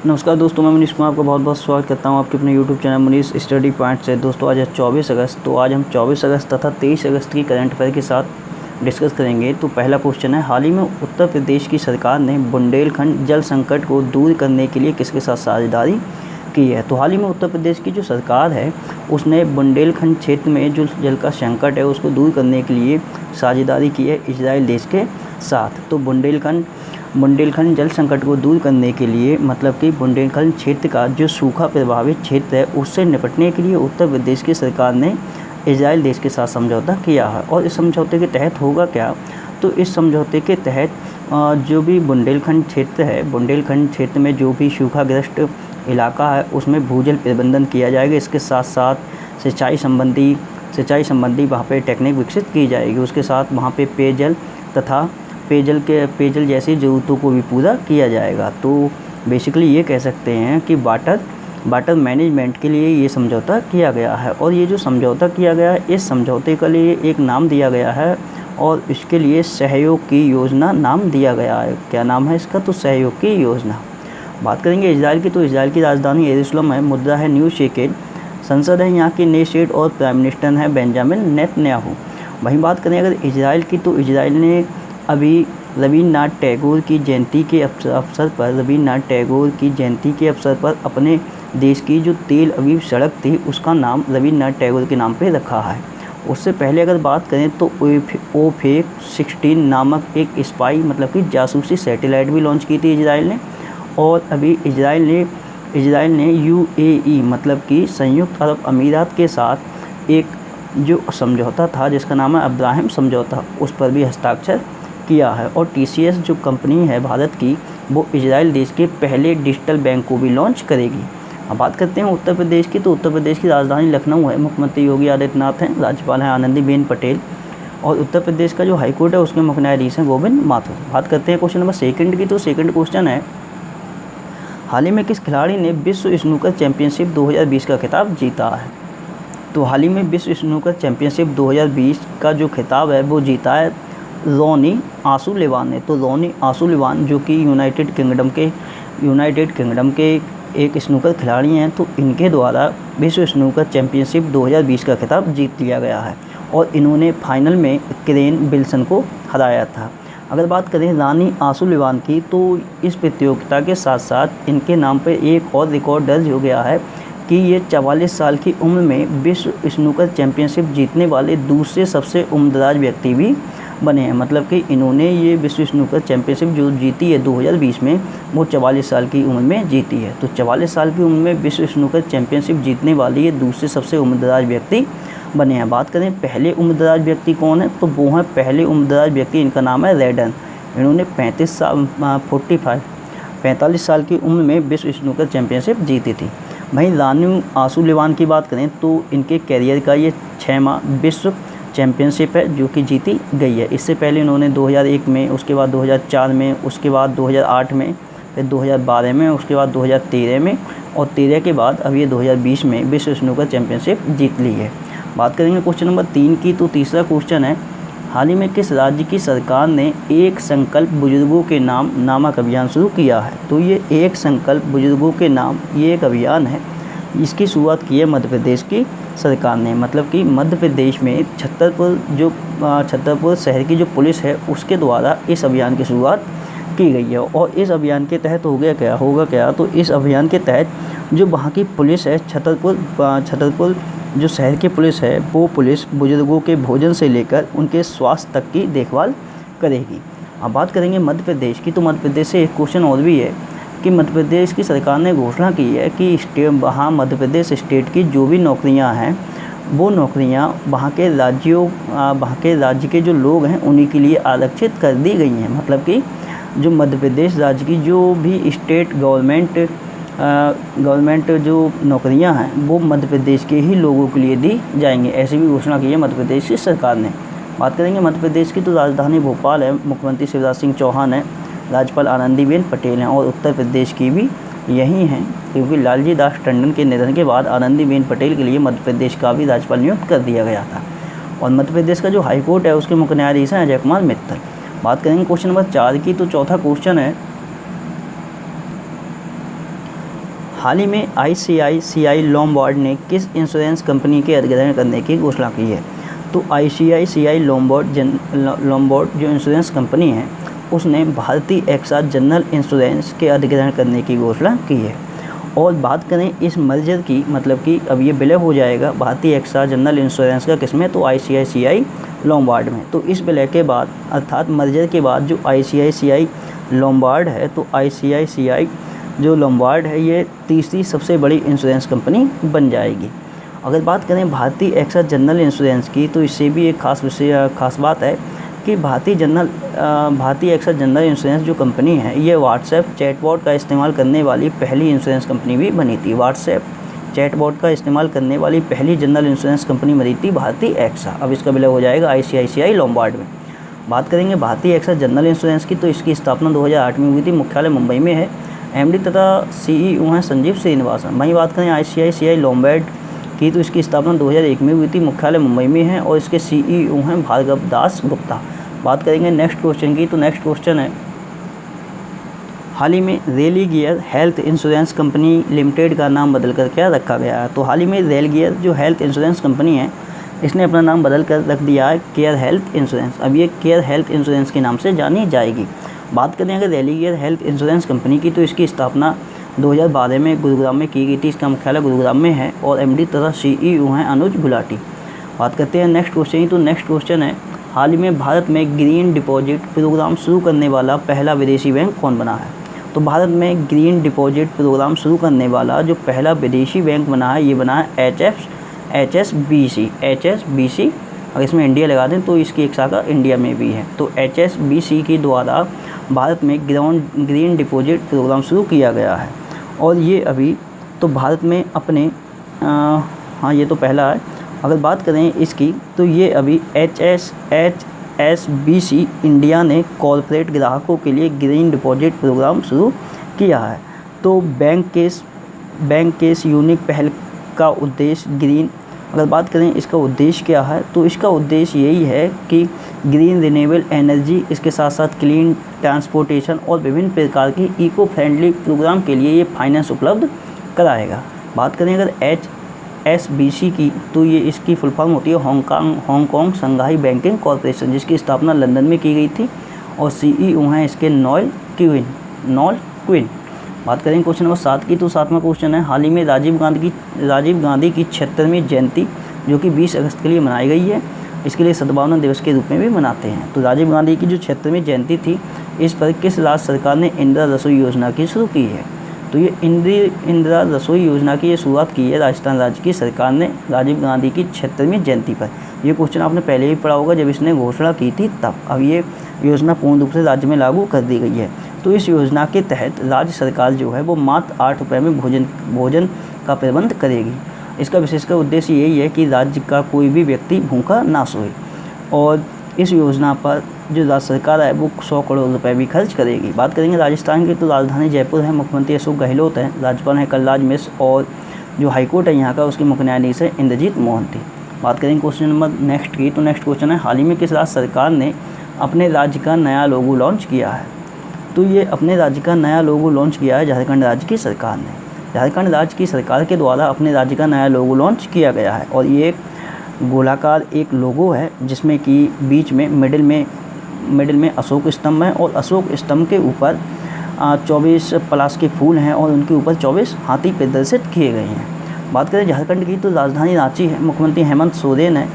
नमस्कार दोस्तों, मैं मनीष कुमार आपका बहुत बहुत स्वागत करता हूं आपके अपने YouTube channel Manish study point से। दोस्तों आज है 24 अगस्त। तो आज हम 24 अगस्त तथा 23 अगस्त की करंट अफेयर के साथ डिस्कस करेंगे। तो पहला क्वेश्चन है, हाल ही में उत्तर प्रदेश की सरकार ने बुंदेलखंड जल संकट को दूर करने के लिए किसके साथ साझेदारी की है। तो हाल ही में उत्तर प्रदेश की जो सरकार है उसने बुंदेलखंड क्षेत्र में जो जल का संकट है उसको दूर करने के लिए साझेदारी की है इजराइल देश के साथ। तो बुंदेलखंड जल संकट को दूर करने के लिए मतलब कि बुंदेलखंड क्षेत्र का जो सूखा प्रभावित क्षेत्र है उससे निपटने के लिए उत्तर प्रदेश की सरकार ने इजराइल देश के साथ समझौता किया है। और इस समझौते के तहत होगा क्या, तो इस समझौते के तहत जो भी बुंदेलखंड क्षेत्र है, बुंदेलखंड क्षेत्र में जो भी सूखाग्रस्त इलाका है उसमें भूजल प्रबंधन किया जाएगा। इसके साथ साथ सिंचाई संबंधी वहाँ पे टेक्निक विकसित की जाएगी। उसके साथ वहाँ पे पेयजल तथा पेयजल जैसी ज़रूरतों को भी पूरा किया जाएगा। तो बेसिकली ये कह सकते हैं कि वाटर मैनेजमेंट के लिए ये समझौता किया गया है। और ये जो समझौता किया गया है इस समझौते के लिए एक नाम दिया गया है और इसके लिए सहयोग की योजना नाम दिया गया है। क्या नाम है इसका, तो सहयोग की योजना। बात करेंगे इजराइल की, तो इजराइल की राजधानी यरूशलेम है, मुद्रा है न्यू शेकेल, संसद है यहाँ की नेशेड और प्राइम मिनिस्टर है बेंजामिन नेतन्याहू। वहीं बात करें अगर इजराइल की, तो इजराइल ने अभी रवींद्रनाथ टैगोर की जयंती के अवसर पर अपने देश की जो तेल अवीव सड़क थी उसका नाम रवींद्रनाथ टैगोर के नाम पे रखा है। उससे पहले अगर बात करें तो ओफेक 16 नामक एक स्पाई मतलब कि जासूसी सैटेलाइट भी लॉन्च की थी इजराइल ने। और अभी इजराइल ने यूएई मतलब कि संयुक्त अरब अमीरात के साथ एक जो समझौता था जिसका नाम है अब्राहम समझौता, उस पर भी हस्ताक्षर किया है। और टीसीएस जो कंपनी है भारत की, वो इजराइल देश के पहले डिजिटल बैंक को भी लॉन्च करेगी। अब बात करते हैं उत्तर प्रदेश की, तो उत्तर प्रदेश की राजधानी लखनऊ है, मुख्यमंत्री योगी आदित्यनाथ हैं, राज्यपाल हैं आनंदीबेन पटेल और उत्तर प्रदेश का जो हाईकोर्ट है उसके मुख्य न्यायाधीश हैं गोविंद माथुर। बात करते हैं क्वेश्चन नंबर सेकंड की, तो सेकंड क्वेश्चन है, हाल ही में किस खिलाड़ी ने विश्व स्नूकर चैंपियनशिप 2020 का खिताब जीता है। तो हाल ही में विश्व स्नूकर चैंपियनशिप 2020 का जो खिताब है वो जीता है रोनी आसुलिवान ने। तो रोनी आसुलिवान जो कि यूनाइटेड किंगडम के एक स्नूकर खिलाड़ी हैं, तो इनके द्वारा विश्व स्नूकर चैंपियनशिप 2020 का खिताब जीत लिया गया है और इन्होंने फाइनल में केरेन विल्सन को हराया था। अगर बात करें रानी आसुलिवान की, तो इस प्रतियोगिता के साथ साथ इनके नाम पर एक और रिकॉर्ड दर्ज हो गया है कि ये 44 साल की उम्र में विश्व स्नूकर चैंपियनशिप जीतने वाले दूसरे सबसे उम्रदराज व्यक्ति भी बने हैं। मतलब कि इन्होंने ये विश्व स्नूकर चैंपियनशिप जो जीती है 2020 में, वो 44 साल की उम्र में जीती है। तो 44 साल की उम्र में विश्व स्नूकर चैंपियनशिप जीतने वाले ये दूसरे सबसे उम्रदराज व्यक्ति बने हैं। बात करें पहले उम्रदराज व्यक्ति कौन है, तो वो हैं पहले उम्रदराज व्यक्ति, इनका नाम है रेडन। इन्होंने 45 साल की उम्र में विश्व स्नूकर चैंपियनशिप जीती थी। वहीं रानी आसुलिवान की बात करें तो इनके कैरियर का ये 6वां विश्व चैंपियनशिप है जो कि जीती गई है। इससे पहले इन्होंने 2001 में, उसके बाद 2004 में, उसके बाद 2008 में, फिर 2012 में, उसके बाद 2013 में और 13 के बाद अब ये 2020 में विश्व स्नूकर चैंपियनशिप जीत ली है। बात करेंगे क्वेश्चन नंबर 3 की, तो तीसरा क्वेश्चन है, हाल ही में किस राज्य की सरकार ने एक संकल्प बुजुर्गों के नाम नामक अभियान शुरू किया है। तो ये एक संकल्प बुजुर्गों के नाम ये एक अभियान है, इसकी शुरुआत की है मध्य प्रदेश की सरकार ने। मतलब कि मध्य प्रदेश में छतरपुर शहर की जो पुलिस है उसके द्वारा इस अभियान की शुरुआत की गई है। और इस अभियान के तहत होगा क्या, तो इस अभियान के तहत जो वहाँ की पुलिस है छतरपुर जो शहर की पुलिस है वो पुलिस बुजुर्गों के भोजन से लेकर उनके स्वास्थ्य तक की देखभाल करेगी। अब बात करेंगे मध्य प्रदेश की, तो मध्य प्रदेश से एक क्वेश्चन और भी है कि मध्य प्रदेश की सरकार ने घोषणा की है कि वहाँ मध्य प्रदेश स्टेट की जो भी नौकरियाँ हैं वो नौकरियाँ वहाँ के राज्य के जो लोग हैं उन्हीं के लिए आरक्षित कर दी गई हैं। मतलब कि जो मध्य प्रदेश राज्य की जो भी स्टेट गवर्नमेंट जो नौकरियां हैं वो मध्य प्रदेश के ही लोगों के लिए दी जाएंगी, ऐसी भी घोषणा की है मध्य प्रदेश की सरकार ने। बात करेंगे मध्य प्रदेश की, तो राजधानी भोपाल है, मुख्यमंत्री शिवराज सिंह चौहान है, राज्यपाल आनंदीबेन पटेल हैं और उत्तर प्रदेश की भी यही हैं क्योंकि लालजी दास टंडन के निधन के बाद आनंदीबेन पटेल के लिए मध्य प्रदेश का भी राज्यपाल नियुक्त कर दिया गया था। और मध्य प्रदेश का जो हाईकोर्ट है उसके मुख्य न्यायाधीश हैं अजय कुमार मित्तल। बात करेंगे क्वेश्चन नंबर 4 की, तो चौथा क्वेश्चन है, हाल ही में ICICI लोम्बार्ड ने किस इंश्योरेंस कंपनी के अधिग्रहण करने की घोषणा की है? तो ICICI लोम्बार्ड जो इंश्योरेंस कंपनी है उसने भारतीय एक्सा जनरल इंश्योरेंस के अधिग्रहण करने की घोषणा की है। और बात करें इस मर्जर की, मतलब कि अब ये विलय हो जाएगा भारतीय एक्सा जनरल इंश्योरेंस का, किसमें? तो ICICI लोम्बार्ड में। तो इस विलय के बाद अर्थात मर्जर के बाद जो ICICI लोम्बार्ड है, तो ICICI जो लोम्बार्ड है ये तीसरी सबसे बड़ी इंश्योरेंस कंपनी बन जाएगी। अगर बात करें भारतीय एक्सा जनरल इंश्योरेंस की, तो इससे भी एक खास बात है कि भारतीय एक्सा जनरल इंश्योरेंस जो कंपनी है ये व्हाट्सएप चैटबॉट का इस्तेमाल करने वाली पहली इंश्योरेंस कंपनी भी बनी थी। व्हाट्सएप चैटबॉट का इस्तेमाल करने वाली पहली जनरल इंश्योरेंस कंपनी बनी थी भारतीय एक्सा। अब इसका विलय हो जाएगा ICICI लोम्बार्ड में। बात करेंगे भारतीय एक्सा जनरल इंश्योरेंस की, तो इसकी स्थापना 2008 में हुई थी। मुख्यालय मुंबई में है। MD तथा CEO हैं संजीव श्रीनिवासन। वहीं बात करें ICICI लोम्बार्ड की, तो इसकी स्थापना 2001 में हुई थी। मुख्यालय मुंबई में है और इसके CEO हैं भार्गव दास गुप्ता। बात करेंगे नेक्स्ट क्वेश्चन की, तो नेक्स्ट क्वेश्चन है, हाल ही में Religare health insurance company limited का नाम बदलकर क्या रखा गया है? तो हाल ही में रेलिगेयर जो हेल्थ इंश्योरेंस कंपनी है इसने अपना नाम बदल कर रख दिया है केयर हेल्थ इंश्योरेंस। अब ये केयर हेल्थ इंश्योरेंस के नाम से जानी जाएगी। बात करें अगर रेलिगेयर हेल्थ इंश्योरेंस कंपनी की, तो इसकी स्थापना 2012 में गुरुग्राम में की गई थी। इसका मुख्यालय गुरुग्राम में है और MD तथा CEO हैं अनुज गुलाटी। बात करते हैं नेक्स्ट क्वेश्चन की, तो नेक्स्ट क्वेश्चन है, हाल ही में भारत में ग्रीन डिपॉजिट प्रोग्राम शुरू करने वाला पहला विदेशी बैंक कौन बना है? तो भारत में ग्रीन डिपॉजिट प्रोग्राम शुरू करने वाला जो पहला विदेशी बैंक बना है, ये बना है HSBC। अगर इसमें इंडिया लगा दें तो इसकी एक शाखा इंडिया में भी है। तो HSBC के द्वारा भारत में ग्रीन डिपॉजिट प्रोग्राम शुरू किया गया है। और ये अभी तो भारत में अपने हाँ ये तो पहला है। अगर बात करें इसकी, तो ये अभी HSBC इंडिया ने कॉर्पोरेट ग्राहकों के लिए ग्रीन डिपॉजिट प्रोग्राम शुरू किया है। तो बैंक के इस यूनिक पहल का उद्देश्य ग्रीन, अगर बात करें इसका उद्देश्य क्या है, तो इसका उद्देश्य यही है कि ग्रीन रिन्यूएबल एनर्जी, इसके साथ साथ क्लीन ट्रांसपोर्टेशन और विभिन्न प्रकार के इको फ्रेंडली प्रोग्राम के लिए ये फाइनेंस उपलब्ध कराएगा। बात करें अगर HSBC की, तो ये इसकी फुल फॉर्म होती है हांगकांग संघाई बैंकिंग कॉरपोरेशन, जिसकी स्थापना लंदन में की गई थी और CEO हैं इसके नॉल क्विन। बात करें क्वेश्चन नंबर 7 की, तो 7वां क्वेश्चन है, हाल ही में राजीव गांधी की 76वीं जयंती जो कि 20 अगस्त के लिए मनाई गई है, इसके लिए सद्भावना दिवस के रूप में भी मनाते हैं। तो राजीव गांधी की जो 76वीं जयंती थी, इस पर किस राज्य सरकार ने इंदिरा रसोई योजना की शुरू की है? तो ये इंदिरा रसोई योजना की ये शुरुआत की है राजस्थान राज्य की सरकार ने राजीव गांधी की 76वीं जयंती पर। ये क्वेश्चन आपने पहले ही पढ़ा होगा जब इसने घोषणा की थी तब। अब ये योजना पूर्ण रूप से राज्य में लागू कर दी गई है। तो इस योजना के तहत राज्य सरकार जो है वो मात्र 8 रुपये में भोजन का प्रबंध करेगी। इसका विशेषकर उद्देश्य यही है कि राज्य का कोई भी व्यक्ति भूखा ना सोए। और इस योजना पर जो राज्य सरकार है वो 100 करोड़ रुपए भी खर्च करेगी। बात करेंगे राजस्थान की, तो राजधानी जयपुर है, मुख्यमंत्री अशोक गहलोत हैं, राज्यपाल हैं कलराज मिश्र और जो हाईकोर्ट है यहाँ का उसके मुख्य न्यायाधीश है इंद्रजीत मोहंती। बात करेंगे क्वेश्चन नंबर नेक्स्ट की, तो नेक्स्ट क्वेश्चन है, हाल ही में किस राज्य सरकार ने अपने राज्य का नया लोगो लॉन्च किया है? तो ये अपने राज्य का नया लोगो लॉन्च किया है झारखंड राज्य की सरकार ने। झारखंड राज्य की सरकार के द्वारा अपने राज्य का नया लोगो लॉन्च किया गया है और ये एक गोलाकार एक लोगो है जिसमें कि बीच में मिडिल में अशोक स्तंभ है और अशोक स्तंभ के ऊपर 24 पलाश के फूल हैं और उनके ऊपर 24 हाथी प्रदर्शित किए गए हैं। बात करें झारखंड की, तो राजधानी रांची है, मुख्यमंत्री हेमंत सोरेन है,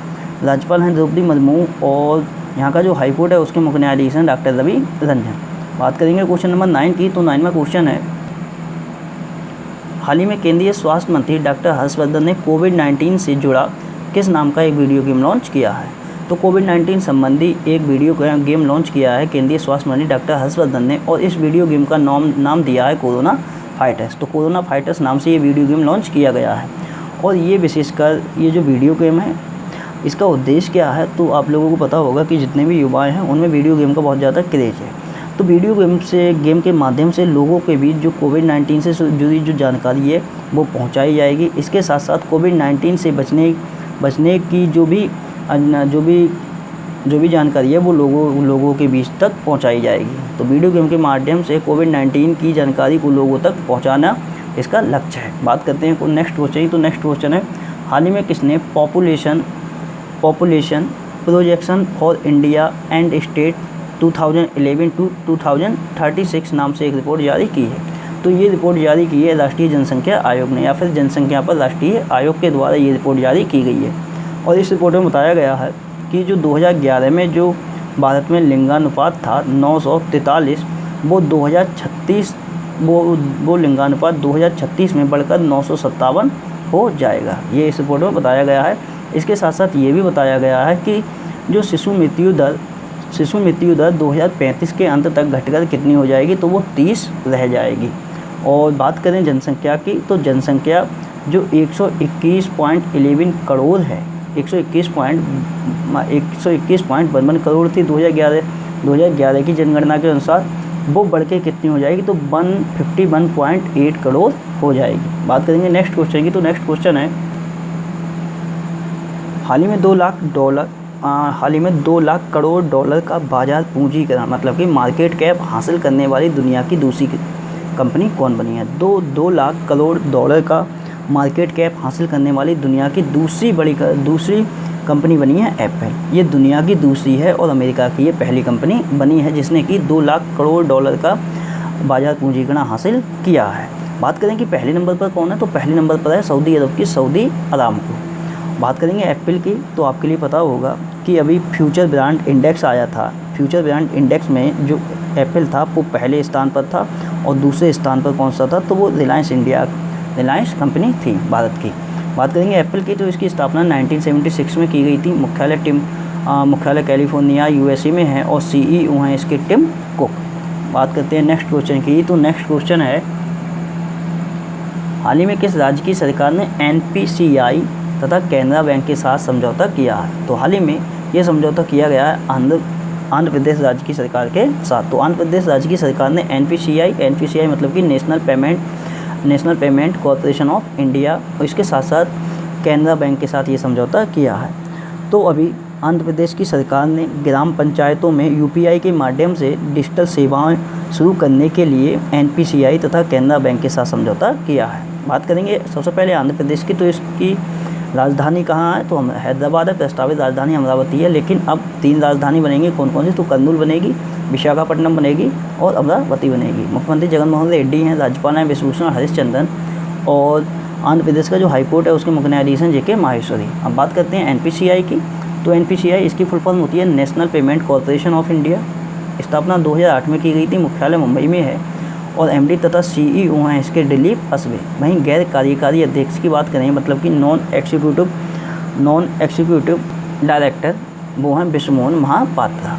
राज्यपाल हैं द्रौपदी मुर्मू और यहाँ का जो हाईकोर्ट है उसके मुख्य न्यायाधीश हैं डॉक्टर रवि रंजन। बात करेंगे क्वेश्चन नंबर 9 की, तो 9वां क्वेश्चन है, हाल ही में केंद्रीय स्वास्थ्य मंत्री डॉक्टर हर्षवर्धन ने कोविड-19 से जुड़ा किस नाम का एक वीडियो गेम लॉन्च किया है? तो कोविड-19 संबंधी एक वीडियो गेम लॉन्च किया है केंद्रीय स्वास्थ्य मंत्री डॉक्टर हर्षवर्धन ने और इस वीडियो गेम का नाम दिया है कोरोना फाइटर्स। तो कोरोना फाइटर्स नाम से ये वीडियो गेम लॉन्च किया गया है और ये विशेषकर ये जो वीडियो गेम है इसका उद्देश्य क्या है, तो आप लोगों को पता होगा कि जितने भी युवाएँ हैं उनमें वीडियो गेम का बहुत ज़्यादा क्रेज़ है। तो वीडियो गेम के माध्यम से लोगों के बीच जो कोविड-19 से जुड़ी जो जानकारी है वो पहुंचाई जाएगी। इसके साथ साथ कोविड-19 से बचने की जो भी जानकारी है वो लोगों के बीच तक पहुंचाई जाएगी। तो वीडियो गेम के माध्यम से कोविड-19 की जानकारी को लोगों तक पहुंचाना इसका लक्ष्य है। बात करते हैं नेक्स्ट क्वेश्चन। तो नेक्स्ट क्वेश्चन है, हाल ही में किसने population projection for India and state 2011 to 2036 नाम से एक रिपोर्ट जारी की है? तो ये रिपोर्ट जारी की है राष्ट्रीय जनसंख्या आयोग ने, या फिर जनसंख्या पर राष्ट्रीय आयोग के द्वारा ये रिपोर्ट जारी की गई है। और इस रिपोर्ट में बताया गया है कि जो 2011 में जो भारत में लिंगानुपात था 943, वो 2036 वो लिंगानुपात 2036 में बढ़कर 957 हो जाएगा। ये इस रिपोर्ट में बताया गया है। इसके साथ साथ ये भी बताया गया है कि जो शिशु मृत्यु दर 2035 के अंत तक घटकर कितनी हो जाएगी, तो वो 30 रह जाएगी। और बात करें जनसंख्या की, तो जनसंख्या जो 121.11 करोड़ है, 121.11 करोड़ थी 2011 की जनगणना के अनुसार, वो बढ़ के कितनी हो जाएगी, तो 151.8 करोड़ हो जाएगी। बात करेंगे नेक्स्ट क्वेश्चन की। तो नेक्स्ट क्वेश्चन है, हाल ही में 2 लाख करोड़ डॉलर का बाजार पूंजीकरण मतलब कि मार्केट कैप हासिल करने वाली दुनिया की दूसरी कंपनी कौन बनी है? 2 लाख करोड़ डॉलर का मार्केट कैप हासिल करने वाली दुनिया की दूसरी कंपनी बनी है एप्पल। ये दुनिया की दूसरी है और अमेरिका की ये पहली कंपनी बनी है जिसने कि 2 लाख करोड़ डॉलर का बाजार पूंजीकरण हासिल किया है। बात करें कि पहले नंबर पर कौन है, तो पहले नंबर पर है सऊदी अरब की सऊदी अरामको। बात करेंगे एप्पल की, तो आपके लिए पता होगा कि अभी फ्यूचर ब्रांड इंडेक्स आया था। फ्यूचर ब्रांड इंडेक्स में जो एप्पल था वो पहले स्थान पर था, और दूसरे स्थान पर कौन सा था, तो वो रिलायंस कंपनी थी भारत की। बात करेंगे एप्पल की, तो इसकी स्थापना 1976 में की गई थी। मुख्यालय कैलिफोर्निया यूएसए में है और CEO हैं इसके टिम कुक। बात करते हैं नेक्स्ट क्वेश्चन की। तो नेक्स्ट क्वेश्चन है, हाल ही में किस राज्य की सरकार ने NPCI तथा कैनरा बैंक के साथ समझौता किया है? तो हाल ही में ये समझौता किया गया है आंध्र प्रदेश राज्य की सरकार के साथ। तो आंध्र प्रदेश राज्य की सरकार ने NPCI मतलब कि national payment corporation of India, और इसके साथ साथ कैनरा बैंक के साथ ये समझौता किया है। तो अभी आंध्र प्रदेश की सरकार ने ग्राम पंचायतों में UPI के माध्यम से डिजिटल सेवाएं शुरू करने के लिए NPCI तथा कैनरा बैंक के साथ समझौता किया है। बात करेंगे सबसे पहले आंध्र प्रदेश की, तो इसकी राजधानी कहाँ है, तो हम हैदराबाद है। प्रस्तावित राजधानी अमरावती है, लेकिन अब 3 राजधानी बनेंगी। कौन कौन सी, तो कर्नूल बनेगी, विशाखापट्टनम बनेगी और अमरावती बनेगी। मुख्यमंत्री जगनमोहन रेड्डी हैं, राज्यपाल हैं विश्वभूषण हरिश्चंद्रन, और आंध्र प्रदेश का जो हाईकोर्ट है उसके मुख्य न्यायाधीश हैं JK माहेश्वरी। अब बात करते हैं NPCI की, तो NPCI इसकी फुल फॉर्म होती है national payment corporation of India. स्थापना 2008 में की गई थी, मुख्यालय मुंबई में है, और MD तथा CEO हैं इसके दिलीप असबे। वहीं गैर कार्यकारी अध्यक्ष की बात करें, मतलब कि नॉन एग्जीक्यूटिव डायरेक्टर, वो हैं विश्वमोहन महापात्रा।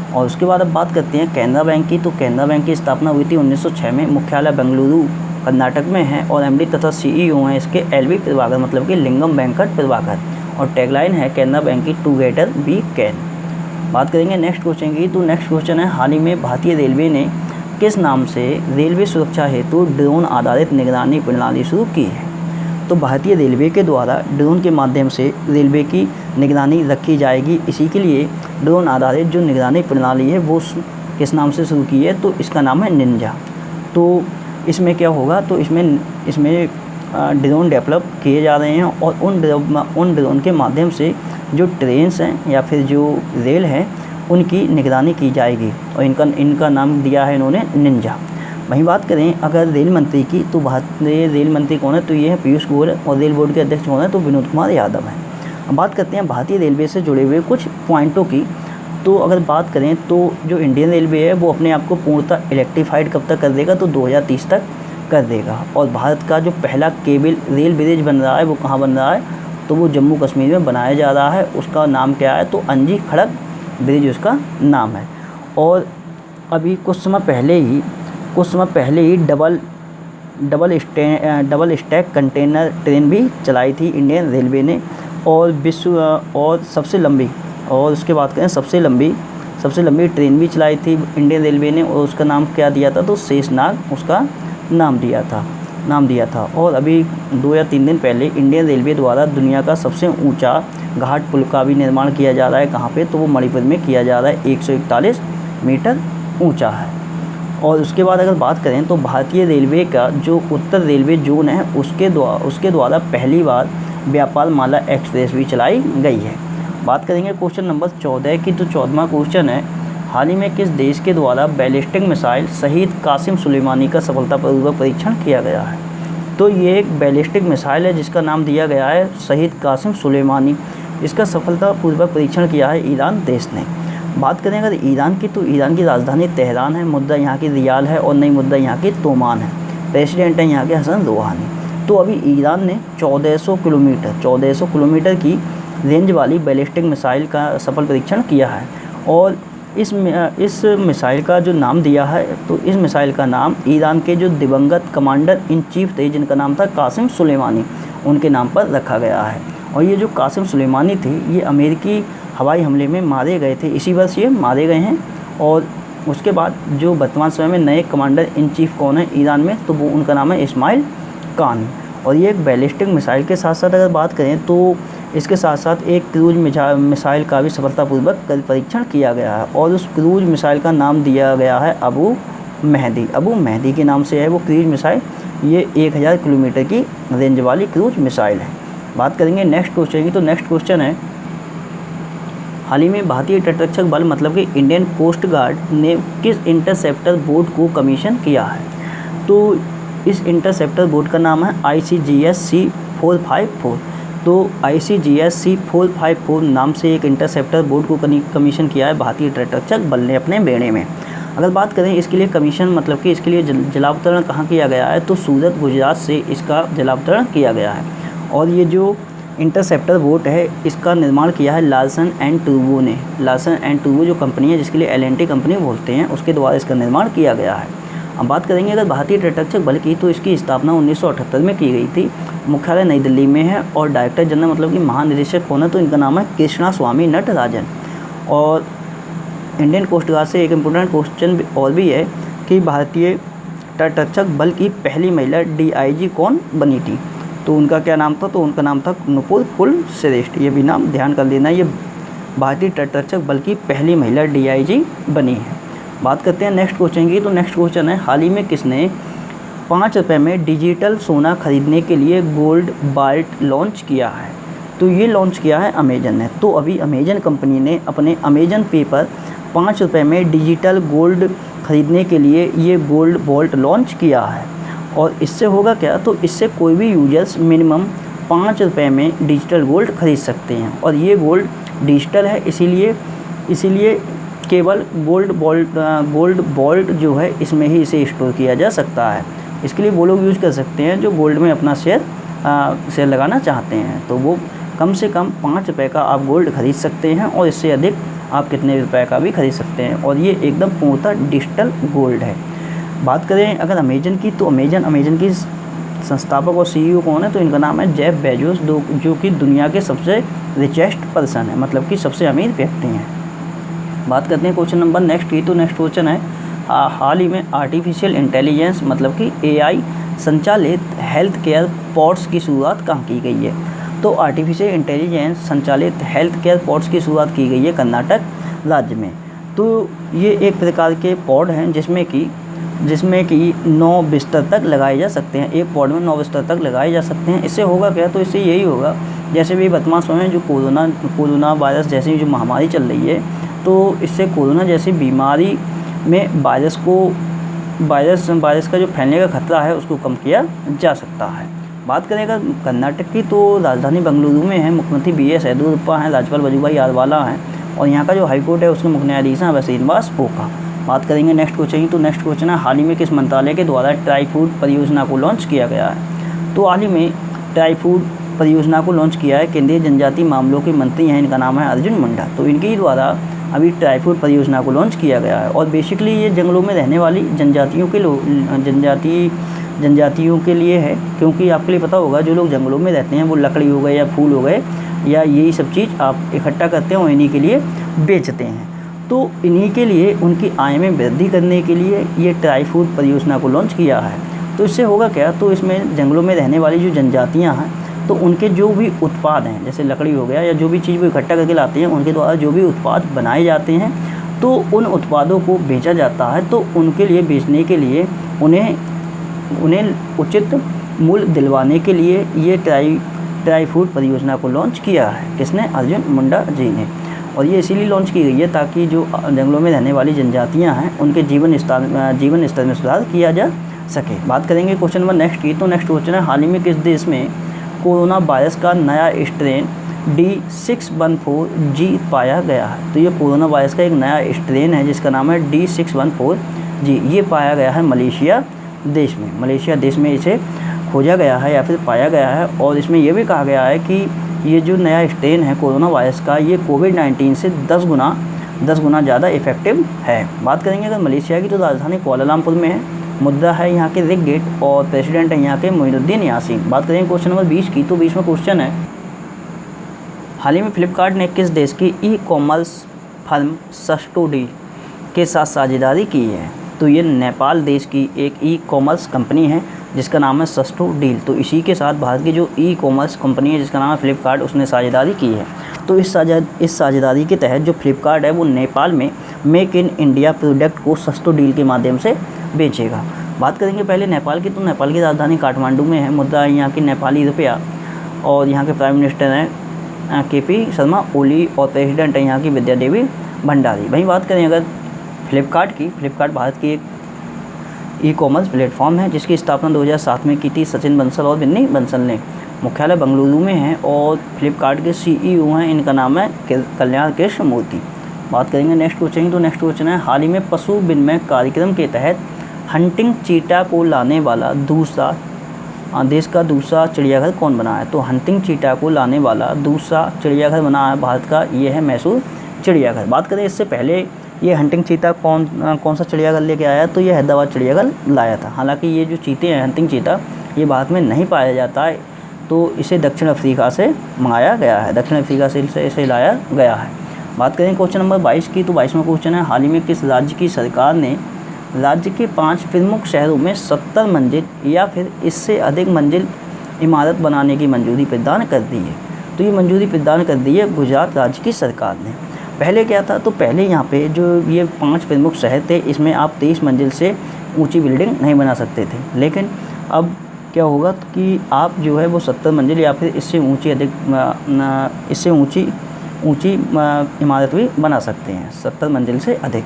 और उसके बाद अब बात करते हैं कैनरा बैंक की, तो कैनरा बैंक की स्थापना हुई थी 1906 में, मुख्यालय बेंगलुरु कर्नाटक में है, और MD तथा CEO हैं इसके LV प्रभाकर मतलब कि लिंगम वेंकट प्रभाकर, और टैगलाइन है कैनरा बैंक की टुगेदर वी कैन। बात करेंगे नेक्स्ट क्वेश्चन की, तो नेक्स्ट क्वेश्चन है, हाल ही में भारतीय रेलवे ने किस नाम से रेलवे सुरक्षा हेतु ड्रोन आधारित निगरानी प्रणाली शुरू की है? तो भारतीय रेलवे के द्वारा ड्रोन के माध्यम से रेलवे की निगरानी रखी जाएगी। इसी के लिए ड्रोन आधारित जो निगरानी प्रणाली है वो किस नाम से शुरू की है, तो इसका नाम है निंजा। तो इसमें क्या होगा, तो इसमें ड्रोन डेवलप किए जा रहे हैं, और उन ड्रोन के माध्यम से जो ट्रेन्स हैं या फिर जो रेल है उनकी निगरानी की जाएगी, और इनका नाम दिया है इन्होंने निंजा। वहीं बात करें अगर रेल मंत्री की, तो भारतीय रेल मंत्री कौन है, तो ये है पीयूष गोयल, और रेल बोर्ड के अध्यक्ष कौन है, तो विनोद कुमार यादव हैं। अब बात करते हैं भारतीय रेलवे से जुड़े हुए कुछ पॉइंटों की। तो अगर बात करें तो जो इंडियन रेलवे है वो अपने आप को पूर्णतः इलेक्ट्रीफाइड कब तक कर देगा, तो 2030 तक कर देगा। और भारत का जो पहला केबल रेल ब्रिज बन रहा है वो कहाँ बन रहा है, तो वो जम्मू कश्मीर में बनाया जा रहा है। उसका नाम क्या है, तो अंजी खड़क ब्रिज उसका नाम है। और अभी कुछ समय पहले ही डबल स्टैक कंटेनर ट्रेन भी चलाई थी इंडियन रेलवे ने, और सबसे लंबी ट्रेन भी चलाई थी इंडियन रेलवे ने, और उसका नाम क्या दिया था, तो शेषनाग उसका नाम दिया था। और अभी 2 या 3 दिन पहले इंडियन रेलवे द्वारा दुनिया का सबसे ऊंचा घाट पुल का भी निर्माण किया जा रहा है। कहाँ पे, तो वो मणिपुर में किया जा रहा है, 141 मीटर ऊंचा है। और उसके बाद अगर बात करें तो भारतीय रेलवे का जो उत्तर रेलवे जोन है उसके द्वारा पहली बार व्यापार माला एक्सप्रेस भी चलाई गई है। बात करेंगे क्वेश्चन नंबर 14 की, तो 14वां क्वेश्चन है, हाल ही में किस देश के द्वारा बैलिस्टिक मिसाइल शहीद कासिम सुलेमानी का सफलतापूर्वक परीक्षण किया गया है। तो ये एक बैलिस्टिक मिसाइल है जिसका नाम दिया गया है शहीद कासिम सुलेमानी। इसका सफलतापूर्वक परीक्षण किया है ईरान देश ने। बात करें अगर ईरान की, तो ईरान की राजधानी तेहरान है, मुद्रा यहाँ की रियाल है और नई मुद्रा यहाँ की तोमान है। प्रेसिडेंट है यहाँ के हसन रूहानी। तो अभी ईरान ने 1400 किलोमीटर की रेंज वाली बैलिस्टिक मिसाइल का सफल परीक्षण किया है। और इस मिसाइल का जो नाम दिया है, तो इस मिसाइल का नाम ईरान के जो दिवंगत कमांडर इन चीफ थे जिनका नाम था कासिम सुलेमानी, उनके नाम पर रखा गया है। और ये जो कासिम सुलेमानी थे ये अमेरिकी हवाई हमले में मारे गए थे, इसी वर्ष ये मारे गए हैं। और उसके बाद जो वर्तमान समय में नए कमांडर इन चीफ कौन है ईरान में, तो वो उनका नाम है इस्माइल कान। और ये एक बैलिस्टिक मिसाइल के साथ साथ अगर बात करें तो इसके साथ साथ एक क्रूज मिसाइल का भी सफलतापूर्वक परीक्षण किया गया है। और उस क्रूज मिसाइल का नाम दिया गया है अबू मेहदी के नाम से है वो क्रूज मिसाइल। ये 1000 किलोमीटर की रेंज वाली क्रूज मिसाइल है। बात करेंगे नेक्स्ट क्वेश्चन की, तो नेक्स्ट क्वेश्चन है, हाल ही में भारतीय तटरक्षक बल मतलब कि इंडियन कोस्ट गार्ड ने किस इंटरसेप्टर बोट को कमीशन किया है। तो इस इंटरसेप्टर बोट का नाम है ICGS C454। तो ICGS C454 नाम से एक इंटरसेप्टर बोट को कमीशन किया है भारतीय तटरक्षक बल ने अपने बेड़े में। अगर बात करें इसके लिए कमीशन मतलब कि इसके लिए जलावतरण कहाँ किया गया है, तो सूरत गुजरात से इसका जलावतरण किया गया है। और ये जो इंटरसेप्टर बोट है इसका निर्माण किया है लार्सन एंड टूब्रो ने। लार्सन एंड टूब्रो जो कंपनी है जिसके लिए L&T कंपनी बोलते हैं, उसके द्वारा इसका निर्माण किया गया है। अब बात करेंगे अगर भारतीय तटरक्षक बल की, तो इसकी स्थापना 1978 में की गई थी। मुख्यालय नई दिल्ली में है और डायरेक्टर जनरल मतलब कि महानिदेशक कौन है, तो इनका नाम है कृष्णा स्वामी नटराजन। और इंडियन कोस्ट गार्ड से एक इम्पोर्टेंट क्वेश्चन और भी है कि भारतीय तटरक्षक बल की पहली महिला DIG कौन बनी थी, तो उनका क्या नाम था, तो उनका नाम था नुपुर कुलश्रेष्ठ। ये भी नाम ध्यान कर लेना, ये भारतीय तटरक्षक बल की पहली महिला DIG बनी है। बात करते हैं नेक्स्ट क्वेश्चन की, तो नेक्स्ट क्वेश्चन है, हाल ही में किसने 5 रुपये में डिजिटल सोना खरीदने के लिए गोल्ड बाल्ट लॉन्च किया है। तो ये लॉन्च किया है अमेजन ने। तो अभी अमेजन कंपनी ने अपने अमेजन पे पर 5 रुपये में डिजिटल गोल्ड खरीदने के लिए ये गोल्ड वॉल्ट लॉन्च किया है। और इससे होगा क्या, तो इससे कोई भी यूजर्स मिनिमम 5 रुपये में डिजिटल गोल्ड खरीद सकते हैं। और ये गोल्ड डिजिटल है, इसीलिए केवल गोल्ड वॉल्ट जो है इसमें ही इसे स्टोर किया जा सकता है। इसके लिए वो लोग यूज़ कर सकते हैं जो गोल्ड में अपना शेयर लगाना चाहते हैं। तो वो कम से कम 5 रुपये का आप गोल्ड खरीद सकते हैं और इससे अधिक आप कितने रुपए का भी खरीद सकते हैं। और ये एकदम पूर्णतः डिजिटल गोल्ड है। बात करें अगर अमेजन की, तो अमेजन की संस्थापक और CEO कौन है, तो इनका नाम है जेफ बेजोस, जो कि दुनिया के सबसे रिचेस्ट पर्सन है, मतलब कि सबसे अमीर व्यक्ति हैं। बात करते हैं क्वेश्चन नंबर नेक्स्ट की, तो नेक्स्ट क्वेश्चन है, हाल ही में आर्टिफिशियल इंटेलिजेंस मतलब कि AI संचालित हेल्थ केयर पॉड्स की शुरुआत कहाँ की गई है। तो आर्टिफिशियल इंटेलिजेंस संचालित हेल्थ केयर पॉड्स की शुरुआत की गई है कर्नाटक राज्य में। तो ये एक प्रकार के पॉड हैं जिसमें कि 9 बिस्तर तक लगाए जा सकते हैं। एक पॉड में 9 बिस्तर तक लगाए जा सकते हैं। इससे होगा क्या, तो इससे यही होगा, जैसे भी वर्तमान समय में जो कोरोना वायरस जैसी जो महामारी चल रही है, तो इससे कोरोना जैसी बीमारी में वायरस का जो फैलने का खतरा है उसको कम किया जा सकता है। बात करें अगर कर्नाटक की, तो राजधानी बेंगलुरु में है, मुख्यमंत्री BS येदियुरप्पा हैं, राज्यपाल वजुभाई आरवाला हैं और यहाँ का जो हाईकोर्ट है उसके मुख्य न्यायाधीश हैं श्रीनिवास पोखा। बात करेंगे नेक्स्ट क्वेश्चन की, तो नेक्स्ट क्वेश्चन है, हाल ही में किस मंत्रालय के द्वारा ट्राई फूड परियोजना को लॉन्च किया गया है। तो हाल ही में ट्राई फूड परियोजना को लॉन्च किया है केंद्रीय जनजातीय मामलों के मंत्री हैं, इनका नाम है अर्जुन मुंडा। तो इनके द्वारा अभी ट्राई फूड परियोजना को लॉन्च किया गया है। और बेसिकली ये जंगलों में रहने वाली जनजातियों के लिए है, क्योंकि आपके लिए पता होगा जो लोग जंगलों में रहते हैं वो लकड़ी हो गए या फूल हो गए या यही सब चीज़ आप इकट्ठा करते हैं और इन्हीं के लिए बेचते हैं। तो इन्हीं के लिए उनकी आय में वृद्धि करने के लिए ये ट्राई फूड परियोजना को लॉन्च किया है। तो इससे होगा क्या, तो इसमें जंगलों में रहने वाली जो जनजातियाँ हैं, तो उनके जो भी उत्पाद हैं, जैसे लकड़ी हो गया या जो भी चीज़ वो इकट्ठा करके लाते हैं, उनके द्वारा जो भी उत्पाद बनाए जाते हैं, तो उन उत्पादों को बेचा जाता है, तो उनके लिए बेचने के लिए उन्हें उचित मूल्य दिलवाने के लिए ये ट्राई फूड परियोजना को लॉन्च किया है। किसने? अर्जुन मुंडा जी ने। और ये इसीलिए लॉन्च की गई है ताकि जो जंगलों में रहने वाली जनजातियां हैं उनके जीवन स्तर में सुधार किया जा सके। बात करेंगे क्वेश्चन नंबर नेक्स्ट की। तो नेक्स्ट क्वेश्चन है, हाल ही में किस देश में कोरोना वायरस का नया स्ट्रेन D614G पाया गया है? तो ये कोरोना वायरस का एक नया स्ट्रेन है जिसका नाम है D614G। ये पाया गया है मलेशिया देश में। मलेशिया देश में इसे खोजा गया है या फिर पाया गया है। और इसमें यह भी कहा गया है कि ये जो नया स्ट्रेन है कोरोना वायरस का, ये कोविड-19 से 10 गुना ज़्यादा इफेक्टिव है। बात करेंगे अगर मलेशिया की, तो राजधानी कुआलालंपुर में है। मुद्रा है यहाँ के रिक गेट और प्रेसिडेंट है यहाँ के मोइनुद्दीन यासीन। बात करेंगे क्वेश्चन नंबर 20 की। तो 20वां क्वेश्चन है, हाल ही में फ्लिपकार्ट ने किस देश की ई-कॉमर्स फर्म सस्टोडील के साथ साझेदारी की है? तो ये नेपाल देश की एक ई-कॉमर्स कंपनी है जिसका नाम है सस्टोडील। तो इसी के साथ भारत की जो ई-कॉमर्स कंपनी है जिसका नाम है फ्लिपकार्ट, उसने साझेदारी की है। तो इस साझेदारी के तहत जो फ्लिपकार्ट है वो नेपाल में मेक इन इंडिया प्रोडक्ट को सस्टोडील के माध्यम से बेचेगा। बात करेंगे पहले नेपाल की। तो नेपाल की राजधानी काठमांडू में है। मुद्रा है यहाँ की नेपाली रुपया और यहाँ के प्राइम मिनिस्टर हैं KP शर्मा ओली और प्रेसिडेंट है यहाँ की विद्या देवी भंडारी। वहीं बात करें अगर फ्लिपकार्ट की, फ्लिपकार्ट भारत की एक ई-कॉमर्स प्लेटफॉर्म है जिसकी स्थापना 2007 में की थी सचिन बंसल और बिन्नी बंसल ने। मुख्यालय बेंगलुरु में है और फ्लिपकार्ट के CEO हैं, इनका नाम है कल्याण कृष्ण मूर्ति। बात करेंगे नेक्स्ट क्वेश्चन। तो नेक्स्ट क्वेश्चन है, हाल ही में पशु विनिमय कार्यक्रम के तहत हंटिंग चीता को लाने वाला देश का दूसरा चिड़ियाघर कौन बना है? तो हंटिंग चीता को लाने वाला दूसरा चिड़ियाघर बना है भारत का, ये है मैसूर चिड़ियाघर। बात करें इससे पहले ये हंटिंग चीता कौन सा चिड़ियाघर लेके आया? तो ये हैदराबाद चिड़ियाघर लाया था। हालांकि ये जो चीते हैं हंटिंग चीता, ये भारत में नहीं पाया जाता है, तो इसे दक्षिण अफ्रीका से मंगाया गया है, दक्षिण अफ्रीका से इसे लाया गया है। बात करें क्वेश्चन नंबर 22 की। तो 22वां क्वेश्चन है, हाल ही में किस राज्य की सरकार ने राज्य के 5 प्रमुख शहरों में 70 मंजिल या फिर इससे अधिक मंजिल इमारत बनाने की मंजूरी प्रदान कर दी है? तो ये मंजूरी प्रदान कर दी है गुजरात राज्य की सरकार ने। पहले क्या था? तो पहले यहाँ पे जो ये 5 प्रमुख शहर थे, इसमें आप 23 मंजिल से ऊंची बिल्डिंग नहीं बना सकते थे। लेकिन अब क्या होगा कि आप जो है वो 70 मंजिल या फिर इससे ऊंची इमारत भी बना सकते हैं, 70 मंजिल से अधिक।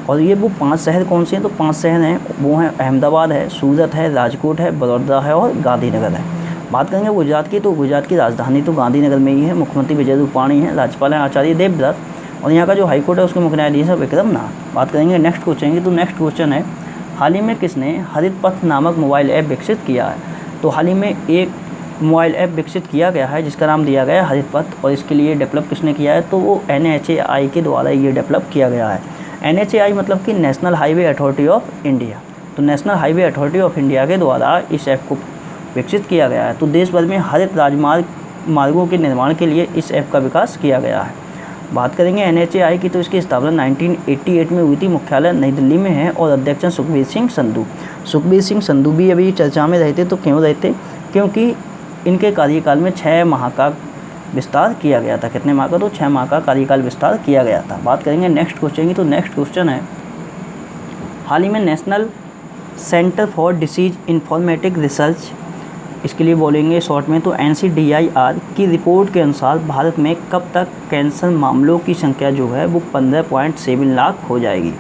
और ये वो 5 शहर कौन से हैं? तो 5 शहर हैं, वो हैं अहमदाबाद है, सूरत है, राजकोट है, बड़ौदा है और गांधीनगर है। बात करेंगे गुजरात की। तो गुजरात की राजधानी तो गांधीनगर में ही है। मुख्यमंत्री विजय रूपाणी हैं, राज्यपाल हैं आचार्य देवव्रत और यहाँ का जो हाईकोर्ट है उसके मुख्य न्यायाधीश है विक्रम नाथ। बात करेंगे नेक्स्ट क्वेश्चन की। तो नेक्स्ट क्वेश्चन है, हाल ही में किसने हरित पथ नामक मोबाइल ऐप विकसित किया है? तो हाल ही में एक मोबाइल ऐप विकसित किया गया है जिसका नाम दिया गया है हरित पथ। और इसके लिए डेवलप किसने किया है? तो वो NHAI के द्वारा ये डेवलप किया गया है। NHAI मतलब कि national highway authority of India. तो national highway authority of India के द्वारा इस ऐप को विकसित किया गया है। तो देश भर में हरित मार्गों के निर्माण के लिए इस ऐप का विकास किया गया है। बात करेंगे NHAI की। तो इसकी स्थापना 1988 में हुई थी। मुख्यालय नई दिल्ली में है और अध्यक्ष हैं सुखबीर सिंह संधू। सुखबीर सिंह संधू भी अभी चर्चा में रहते। तो क्यों रहते? क्योंकि इनके कार्यकाल में 6 माह का विस्तार किया गया था। कितने माह का? तो 6 माह का कार्यकाल विस्तार किया गया था। बात करेंगे नेक्स्ट क्वेश्चन की। तो नेक्स्ट क्वेश्चन है, हाल ही में national centre for disease informatic research, इसके लिए बोलेंगे शॉर्ट में तो NCDIR की रिपोर्ट के अनुसार भारत में कब तक कैंसर मामलों की संख्या जो है वो 15.7 लाख हो जाएगी?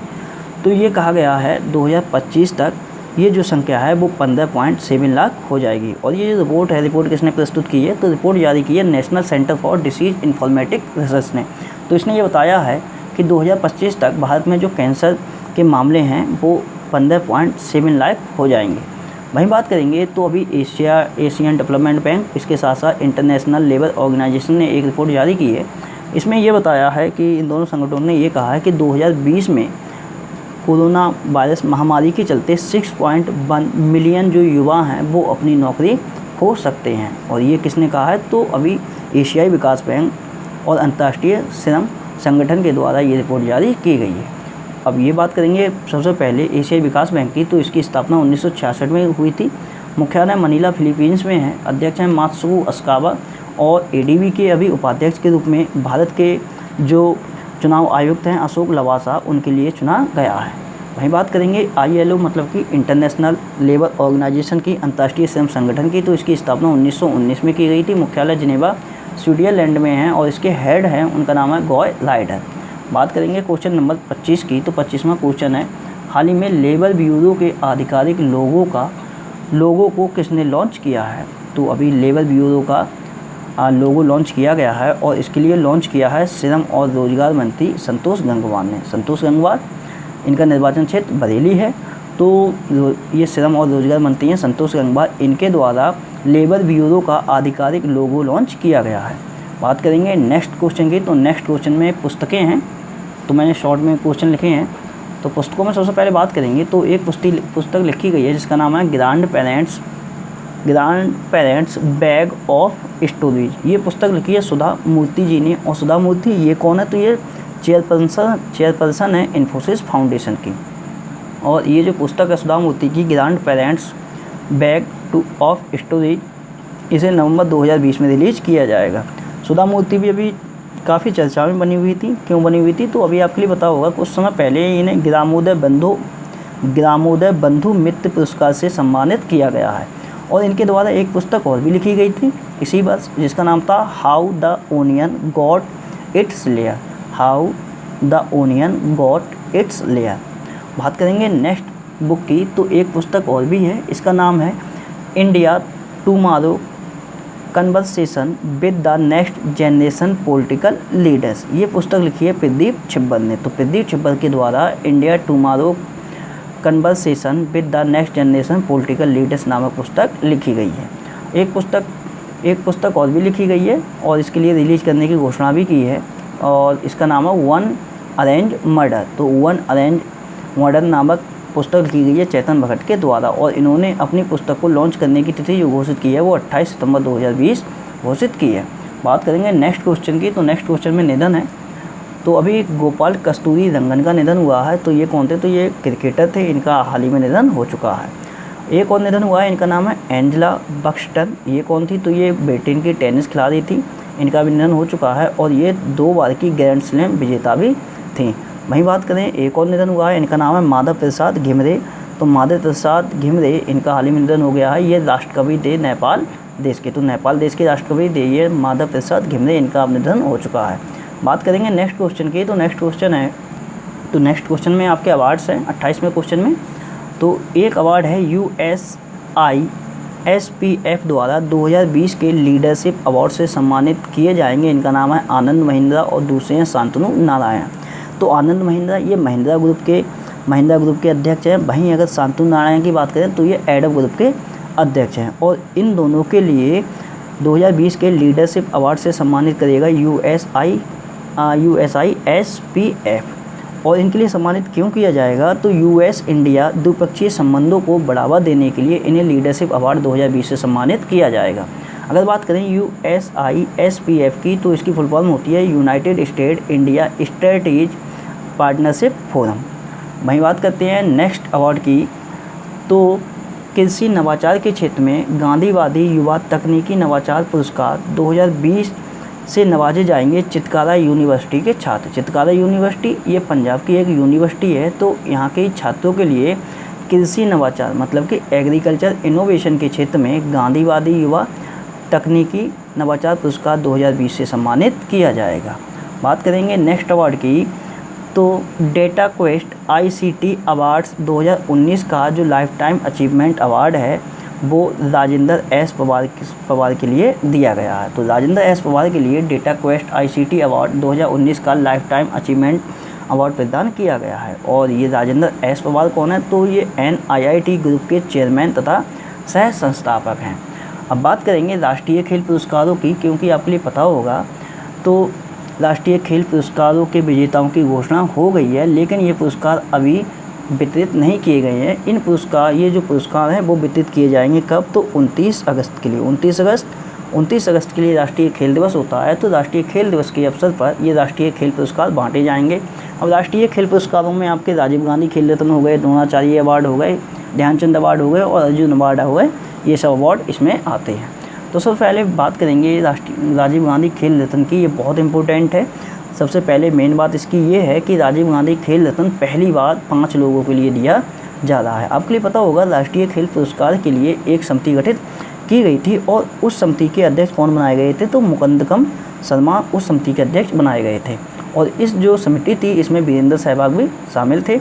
तो ये कहा गया है 2025 तक ये जो संख्या है वो 15.7 लाख हो जाएगी। और ये जो रिपोर्ट किसने प्रस्तुत की है? तो रिपोर्ट जारी की है national centre for disease informatic research ने। तो इसने ये बताया है कि 2025 तक भारत में जो कैंसर के मामले हैं वो 15.7 लाख हो जाएंगे। वहीं बात करेंगे तो अभी एशियन डेवलपमेंट बैंक, इसके साथ साथ इंटरनेशनल लेबर ऑर्गेनाइजेशन ने एक रिपोर्ट जारी की है। इसमें ये बताया है कि इन दोनों संगठनों ने ये कहा है कि 2020 में कोरोना वायरस महामारी के चलते 6.1 मिलियन जो युवा हैं वो अपनी नौकरी खो सकते हैं। और ये किसने कहा है? तो अभी एशियाई विकास बैंक और अंतर्राष्ट्रीय श्रम संगठन के द्वारा ये रिपोर्ट जारी की गई है। अब ये बात करेंगे सबसे पहले एशियाई विकास बैंक की। तो इसकी स्थापना 1966 में हुई थी। मुख्यालय मनीला फिलीपींस में है। अध्यक्ष हैं मात्सुओ अस्कावा और ADB के अभी उपाध्यक्ष के रूप में भारत के जो चुनाव आयुक्त हैं अशोक लवासा, उनके लिए चुना गया है। वहीं बात करेंगे ILO मतलब कि इंटरनेशनल लेबर ऑर्गेनाइजेशन की, अंतर्राष्ट्रीय श्रम संगठन की, तो इसकी स्थापना 1919 में की गई थी। मुख्यालय जिनेवा स्विट्जरलैंड में है और इसके हेड हैं, उनका नाम है गॉय लाइडर। बात करेंगे क्वेश्चन नंबर 25 की, तो 25वां क्वेश्चन है, हाल ही में लेबर ब्यूरो के आधिकारिक लोगों को किसने लॉन्च किया है? तो अभी लेबर ब्यूरो का लोगो लॉन्च किया गया है और इसके लिए लॉन्च किया है श्रम और रोजगार मंत्री संतोष गंगवार ने। संतोष गंगवार, इनका निर्वाचन क्षेत्र बरेली है, तो ये श्रम और रोजगार मंत्री हैं संतोष गंगवार, इनके द्वारा लेबर ब्यूरो का आधिकारिक लोगो लॉन्च किया गया है। बात करेंगे नेक्स्ट क्वेश्चन की, तो नेक्स्ट क्वेश्चन में पुस्तकें हैं, तो मैंने शॉर्ट में क्वेश्चन लिखे हैं। तो पुस्तकों में सबसे पहले बात करेंगे तो एक पुस्तक लिखी गई है जिसका नाम है grand parents bag of stories. ये पुस्तक लिखी है सुधा मूर्ति जी ने, और सुधा मूर्ति ये कौन है? तो ये चेयरपर्सन है इन्फोसिस फाउंडेशन की। और ये जो पुस्तक है सुधा मूर्ति की grand parents bag of stories, इसे नवंबर 2020 में रिलीज किया जाएगा। सुधा मूर्ति भी अभी काफ़ी चर्चा में बनी हुई थी। क्यों बनी हुई थी? तो अभी आपके लिए पता होगा कुछ समय पहले इन्हें ग्रामोदय बंधु मित्र पुरस्कार से सम्मानित किया गया है। और इनके द्वारा एक पुस्तक और भी लिखी गई थी इसी वर्ष, जिसका नाम था how the onion got its layer. How the onion got its layer. बात करेंगे नेक्स्ट बुक की, तो एक पुस्तक और भी है, इसका नाम है India tomorrow conversation with the next generation political leaders. ये पुस्तक लिखी है प्रदीप छिब्बर ने। तो प्रदीप छिब्बर के द्वारा India tomorrow conversation with the next generation political leaders नामक पुस्तक लिखी गई है। एक पुस्तक और भी लिखी गई है और इसके लिए रिलीज करने की घोषणा भी की है, और इसका नाम है वन अरेंज मर्डर। तो वन अरेंज मर्डर नामक पुस्तक लिखी गई है चेतन भगत के द्वारा, और इन्होंने अपनी पुस्तक को लॉन्च करने की तिथि जो घोषित की है वो 28 सितंबर 2020 घोषित की है। बात करेंगे नेक्स्ट क्वेश्चन की, तो नेक्स्ट क्वेश्चन में निधन है। तो अभी गोपाल कस्तूरी रंगन का निधन हुआ है। तो ये कौन थे? तो ये क्रिकेटर थे, इनका हाल ही में निधन हो चुका है। एक और निधन हुआ है, इनका नाम है एंजेला बक्सटन। ये कौन थी? तो ये ब्रिटेन की टेनिस खिलाड़ी थी, इनका भी निधन हो चुका है, और ये 2 बार की ग्रैंड स्लैम विजेता भी थी। वहीं बात करें एक और निधन हुआ है, इनका नाम है माधव प्रसाद घिमरे। तो माधव प्रसाद घिमरे, इनका हाल ही में निधन हो गया है। ये राष्ट्रकवि थे नेपाल देश के, तो नेपाल देश के राष्ट्रकवि थे ये माधव प्रसाद घिमरे, इनका अब निधन हो चुका है। बात करेंगे नेक्स्ट क्वेश्चन की, तो नेक्स्ट क्वेश्चन है, तो नेक्स्ट क्वेश्चन में आपके अवार्ड्स हैं 28वें क्वेश्चन में। तो एक अवार्ड है USISPF द्वारा 2020 के लीडरशिप अवार्ड से सम्मानित किए जाएंगे। इनका नाम है आनंद महिंद्रा और दूसरे हैं शांतनु नारायण। तो आनंद महिंद्रा ये महिंद्रा ग्रुप के अध्यक्ष हैं। वहीं अगर शांतनु नारायण की बात करें तो ये एडब ग्रुप के अध्यक्ष हैं, और इन दोनों के लिए 2020 के लीडरशिप अवार्ड से सम्मानित करेगा USISPF। और इनके लिए सम्मानित क्यों किया जाएगा? तो US इंडिया द्विपक्षीय संबंधों को बढ़ावा देने के लिए इन्हें लीडरशिप अवार्ड 2020 से सम्मानित किया जाएगा। अगर बात करें USISPF की, तो इसकी फुल फॉर्म होती है United state India strategic partnership forum. वहीं बात करते हैं नेक्स्ट अवार्ड की, तो कृषि नवाचार के क्षेत्र में गांधीवादी युवा तकनीकी नवाचार पुरस्कार 2020 से नवाजे जाएंगे चितकारा यूनिवर्सिटी के छात्र। चितकारा यूनिवर्सिटी ये पंजाब की एक यूनिवर्सिटी है, तो यहाँ के छात्रों के लिए कृषि नवाचार मतलब कि एग्रीकल्चर इनोवेशन के क्षेत्र में गांधीवादी युवा तकनीकी नवाचार पुरस्कार 2020 से सम्मानित किया जाएगा। बात करेंगे नेक्स्ट अवार्ड की, तो डेटा क्वेस्ट ICT अवार्ड्स 2019 का जो लाइफ टाइम अचीवमेंट अवार्ड है वो राजेंद्र एस पवार के लिए दिया गया है। तो राजेंद्र एस पवार के लिए डेटा क्वेस्ट ICT अवार्ड 2019 का लाइफ टाइम अचीवमेंट अवार्ड प्रदान किया गया है। और ये राजेंद्र एस पवार कौन है? तो ये NIIT ग्रुप के चेयरमैन तथा सह संस्थापक हैं। अब बात करेंगे राष्ट्रीय खेल पुरस्कारों की, क्योंकि आपके लिए पता होगा तो राष्ट्रीय खेल पुरस्कारों के विजेताओं की घोषणा हो गई है, लेकिन ये पुरस्कार अभी वितरित नहीं किए गए हैं। ये जो पुरस्कार हैं वो वितरित किए जाएंगे कब? तो 29 अगस्त के लिए। 29 अगस्त के लिए राष्ट्रीय खेल दिवस होता है, तो राष्ट्रीय खेल दिवस के अवसर पर ये राष्ट्रीय खेल पुरस्कार बांटे जाएंगे। अब राष्ट्रीय खेल पुरस्कारों में आपके राजीव गांधी खेल रत्न हो गए, द्रोणाचार्य अवार्ड हो गए, ध्यानचंद अवार्ड हो गए और अर्जुन अवार्ड हो गए, ये सब अवार्ड इसमें आते हैं। तो सबसे पहले बात करेंगे राजीव गांधी खेल रत्न की। ये बहुत इंपॉर्टेंट है। सबसे पहले मेन बात इसकी ये है कि राजीव गांधी खेल रत्न पहली बार 5 लोगों के लिए दिया जा रहा है। आपके लिए पता होगा राष्ट्रीय खेल पुरस्कार के लिए एक समिति गठित की गई थी और उस समिति के अध्यक्ष कौन बनाए गए थे, तो मुकद्दम शर्मा उस समिति के अध्यक्ष बनाए गए थे। और इस जो समिति थी इसमें वीरेंद्र सहवाग भी शामिल थे।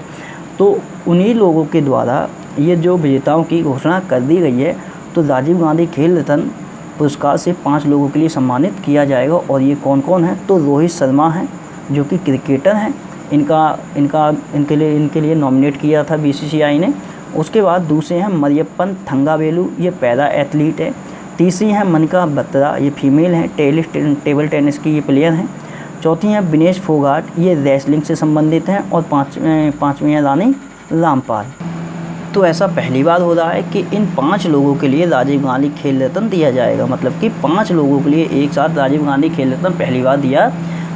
तो उन्हीं लोगों के द्वारा ये जो विजेताओं की घोषणा कर दी गई है। तो राजीव गांधी खेल रत्न पुरस्कार से 5 लोगों के लिए सम्मानित किया जाएगा। और ये कौन कौन है, तो रोहित शर्मा हैं जो कि क्रिकेटर हैं, इनके लिए नॉमिनेट किया था बीसीसीआई ने। उसके बाद दूसरे हैं मरियप्पन थंगावेलु, ये पैरा एथलीट है। तीसरी हैं मनिका बत्रा, ये फीमेल हैं, टेबल टेनिस की ये प्लेयर हैं। चौथी हैं विनेश फोगाट, ये रेसलिंग से संबंधित हैं। और पाँचवीं हैं रानी रामपाल। तो ऐसा पहली बार हो रहा है कि इन 5 लोगों के लिए राजीव गांधी खेल रत्न दिया जाएगा, मतलब कि 5 लोगों के लिए एक साथ राजीव गांधी खेल रत्न पहली बार दिया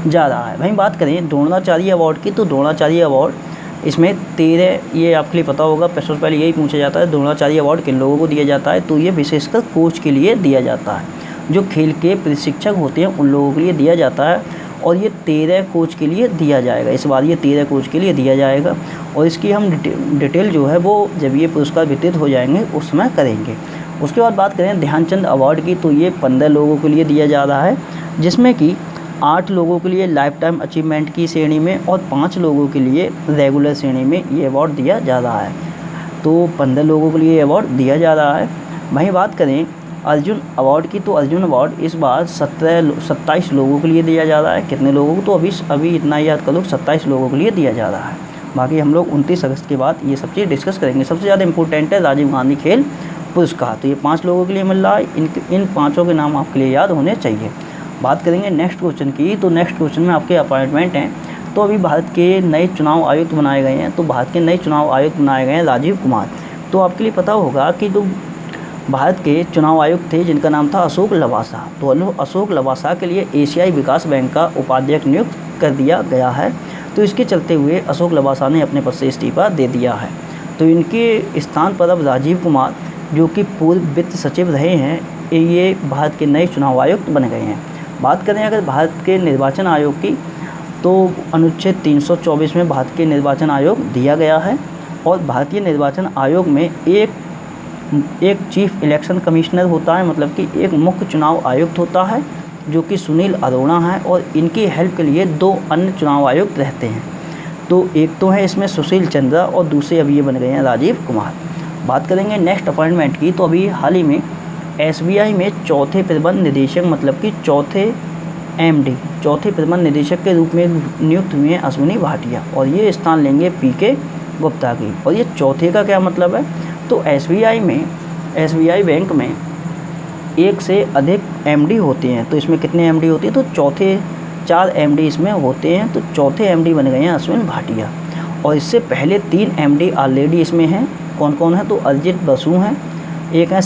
जा रहा है। भाई बात करें द्रोणाचार्य अवार्ड की, तो द्रोणाचार्य अवार्ड इसमें 13, ये आपके लिए पता होगा, सबसे पहले यही पूछा जाता है द्रोणाचार्य अवार्ड किन लोगों को दिया जाता है, तो ये विशेषकर कोच के लिए दिया जाता है। जो खेल के प्रशिक्षक होते हैं उन लोगों के लिए दिया जाता है। और ये 13 कोच के लिए दिया जाएगा, इस बार ये 13 कोच के लिए दिया जाएगा। और इसकी हम डिटेल जो है वो जब ये पुरस्कार वितरित हो जाएंगे उस समय करेंगे। उसके बाद बात करें ध्यानचंद अवार्ड की, तो ये 15 लोगों के लिए दिया जा रहा है, जिसमें कि 8 लोगों के लिए लाइफ टाइम अचीवमेंट की श्रेणी में और 5 लोगों के लिए रेगुलर श्रेणी में ये अवार्ड दिया जा रहा है। तो 15 लोगों के लिए अवार्ड दिया जा रहा है। वहीं बात करें अर्जुन अवार्ड की, तो अर्जुन अवार्ड इस बार 27 लोगों के लिए दिया जा रहा है। कितने लोगों को, तो अभी इतना याद कर लो, 27 लोगों के लिए दिया जा रहा है। बाकी हम लोग 29 अगस्त के बाद ये सब चीज़ डिस्कस करेंगे। सबसे ज़्यादा इंपॉर्टेंट है राजीव गांधी खेल पुरस्कार, तो ये 5 लोगों के लिए मिल रहा है। इन 5 के नाम आपके लिए याद होने चाहिए। बात करेंगे नेक्स्ट क्वेश्चन की, तो नेक्स्ट क्वेश्चन में आपके अपॉइंटमेंट हैं। तो अभी भारत के नए चुनाव आयुक्त बनाए गए हैं, तो भारत के नए चुनाव आयुक्त बनाए गए हैं राजीव कुमार। तो आपके लिए पता होगा कि जो भारत के चुनाव आयुक्त थे जिनका नाम था अशोक लवासा, तो अशोक लवासा के लिए एशियाई विकास बैंक का उपाध्यक्ष नियुक्त कर दिया गया है। तो इसके चलते हुए अशोक लवासा ने अपने पद से इस्तीफा दे दिया है। तो इनके स्थान पर अब राजीव कुमार जो कि पूर्व वित्त सचिव रहे हैं, ये भारत के नए चुनाव आयुक्त बन गए हैं। बात करें अगर भारत के निर्वाचन आयोग की, तो अनुच्छेद 324 में भारत के निर्वाचन आयोग दिया गया है। और भारतीय निर्वाचन आयोग में एक चीफ इलेक्शन कमिश्नर होता है, मतलब कि एक मुख्य चुनाव आयुक्त होता है जो कि सुनील अरोड़ा है। और इनकी हेल्प के लिए 2 अन्य चुनाव आयुक्त रहते हैं। तो एक तो है इसमें सुशील चंद्रा और दूसरे अभी ये बन गए हैं राजीव कुमार। बात करेंगे नेक्स्ट अपॉइंटमेंट की, तो अभी हाल ही में SBI में चौथे प्रबंध निदेशक, मतलब कि चौथे प्रबंध निदेशक के रूप में नियुक्त हुए हैं अश्विनी भाटिया। और ये स्थान लेंगे PK गुप्ता की। और ये चौथे का क्या मतलब है, तो SBI बैंक में 1 से अधिक MD होते हैं। तो इसमें कितने MD होते हैं, तो 4 MD इसमें होते हैं। तो चौथे MD बन गए हैं अश्विन भाटिया। और इससे पहले 3 MD ऑलरेडी इसमें हैं। कौन कौन है, तो अरिजित बसु हैं, एक है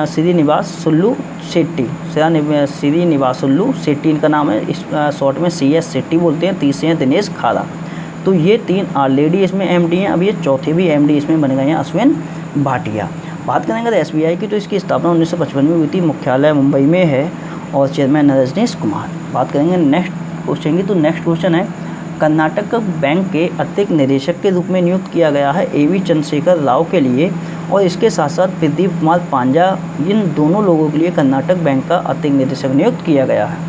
श्रीनिवास सुल्लू शेट्टी, श्रीनिवास सुल्लू शेट्टी इनका नाम है, इस शॉर्ट में CS शेट्टी बोलते हैं। तीसरे हैं दिनेश खारा। तो ये 3 ऑलरेडी इसमें MD हैं। अब ये चौथे भी MD इसमें बन गए हैं अश्विन भाटिया। बात करेंगे अगर SBI की, तो इसकी स्थापना 1955 में हुई थी, मुख्यालय मुंबई में है और चेयरमैन रजनीश कुमार। बात करेंगे नेक्स्ट क्वेश्चन की, तो नेक्स्ट क्वेश्चन है कर्नाटक बैंक के अतिरिक्त निदेशक के रूप में नियुक्त किया गया है AV चंद्रशेखर राव के लिए। और इसके साथ साथ प्रदीप कुमार पांजा, इन दोनों लोगों के लिए कर्नाटक बैंक का अतिरिक्त निदेशक नियुक्त किया गया है।